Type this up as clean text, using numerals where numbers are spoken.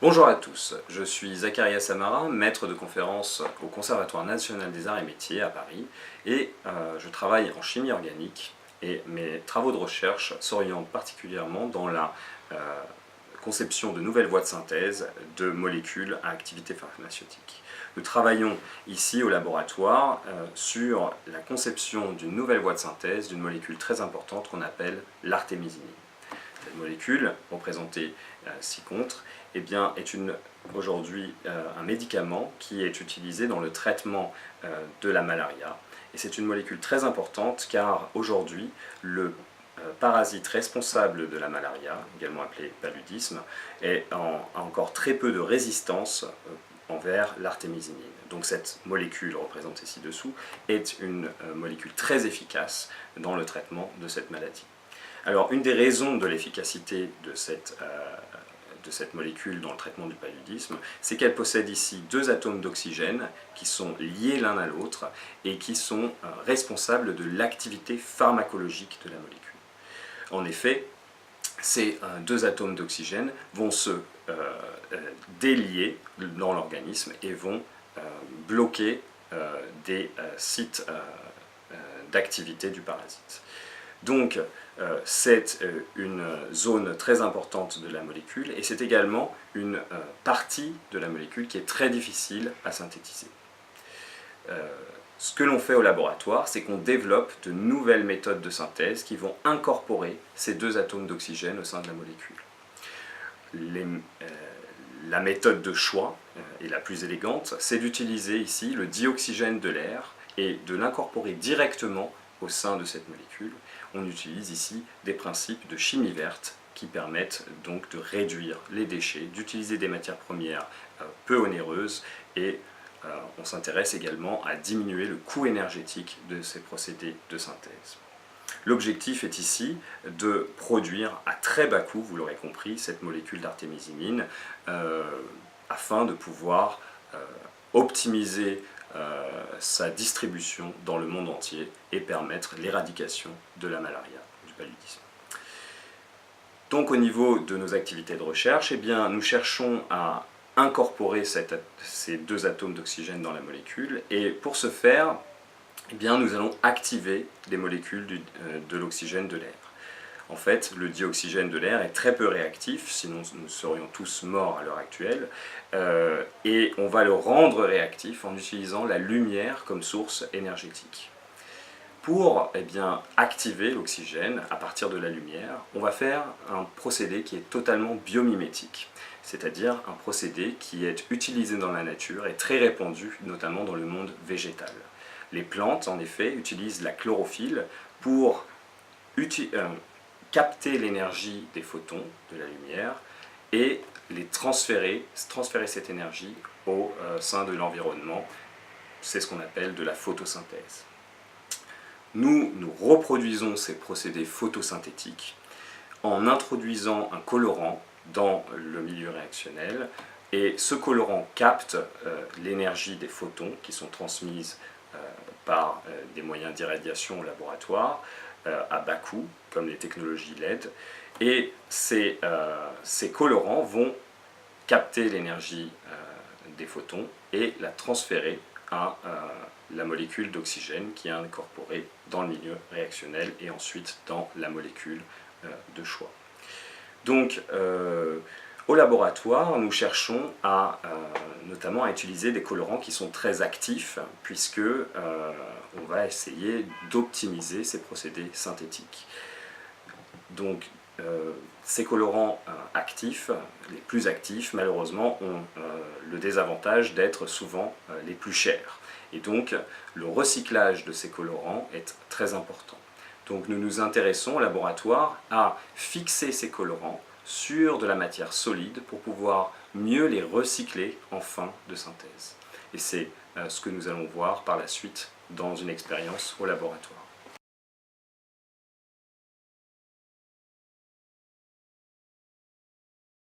Bonjour à tous, je suis Zakaria Samara, maître de conférence au Conservatoire national des arts et métiers à Paris et je travaille en chimie organique et mes travaux de recherche s'orientent particulièrement dans la conception de nouvelles voies de synthèse de molécules à activité pharmaceutique. Nous travaillons ici au laboratoire sur la conception d'une nouvelle voie de synthèse d'une molécule très importante qu'on appelle l'artémisinine. Cette molécule, représentée ci-contre, eh bien, est aujourd'hui un médicament qui est utilisé dans le traitement de la malaria. Et c'est une molécule très importante car aujourd'hui, le parasite responsable de la malaria, également appelé paludisme, a encore très peu de résistance envers l'artémisinine. Donc cette molécule représentée ci-dessous est une molécule très efficace dans le traitement de cette maladie. Alors, une des raisons de l'efficacité de cette molécule dans le traitement du paludisme, c'est qu'elle possède ici deux atomes d'oxygène qui sont liés l'un à l'autre et qui sont responsables de l'activité pharmacologique de la molécule. En effet, ces deux atomes d'oxygène vont se délier dans l'organisme et vont bloquer des sites d'activité du parasite. Donc, c'est une zone très importante de la molécule et c'est également une partie de la molécule qui est très difficile à synthétiser. Ce que l'on fait au laboratoire, c'est qu'on développe de nouvelles méthodes de synthèse qui vont incorporer ces deux atomes d'oxygène au sein de la molécule. La méthode de choix, et la plus élégante, c'est d'utiliser ici le dioxygène de l'air et de l'incorporer directement au sein de cette molécule. On utilise ici des principes de chimie verte qui permettent donc de réduire les déchets, d'utiliser des matières premières peu onéreuses et on s'intéresse également à diminuer le coût énergétique de ces procédés de synthèse. L'objectif est ici de produire à très bas coût, vous l'aurez compris, cette molécule d'artémisinine afin de pouvoir optimiser sa distribution dans le monde entier et permettre l'éradication de la malaria, du paludisme. Donc au niveau de nos activités de recherche, eh bien, nous cherchons à incorporer ces deux atomes d'oxygène dans la molécule et pour ce faire, eh bien, nous allons activer les molécules de l'oxygène de l'air. En fait, le dioxygène de l'air est très peu réactif, sinon nous serions tous morts à l'heure actuelle, et on va le rendre réactif en utilisant la lumière comme source énergétique. Pour activer l'oxygène à partir de la lumière, on va faire un procédé qui est totalement biomimétique, c'est-à-dire un procédé qui est utilisé dans la nature et très répandu, notamment dans le monde végétal. Les plantes, en effet, utilisent la chlorophylle pour capter l'énergie des photons de la lumière et transférer cette énergie au sein de l'environnement. C'est ce qu'on appelle de la photosynthèse. Nous reproduisons ces procédés photosynthétiques en introduisant un colorant dans le milieu réactionnel et ce colorant capte l'énergie des photons qui sont transmises par des moyens d'irradiation au laboratoire à bas coût, comme les technologies LED, et ces colorants vont capter l'énergie des photons et la transférer à la molécule d'oxygène qui est incorporée dans le milieu réactionnel et ensuite dans la molécule de choix. Donc, au laboratoire, nous cherchons notamment à utiliser des colorants qui sont très actifs puisque on va essayer d'optimiser ces procédés synthétiques. Donc, ces colorants actifs, les plus actifs, malheureusement, ont le désavantage d'être souvent les plus chers. Et donc, le recyclage de ces colorants est très important. Donc, nous nous intéressons au laboratoire à fixer ces colorants sur de la matière solide pour pouvoir mieux les recycler en fin de synthèse. Et c'est ce que nous allons voir par la suite dans une expérience au laboratoire.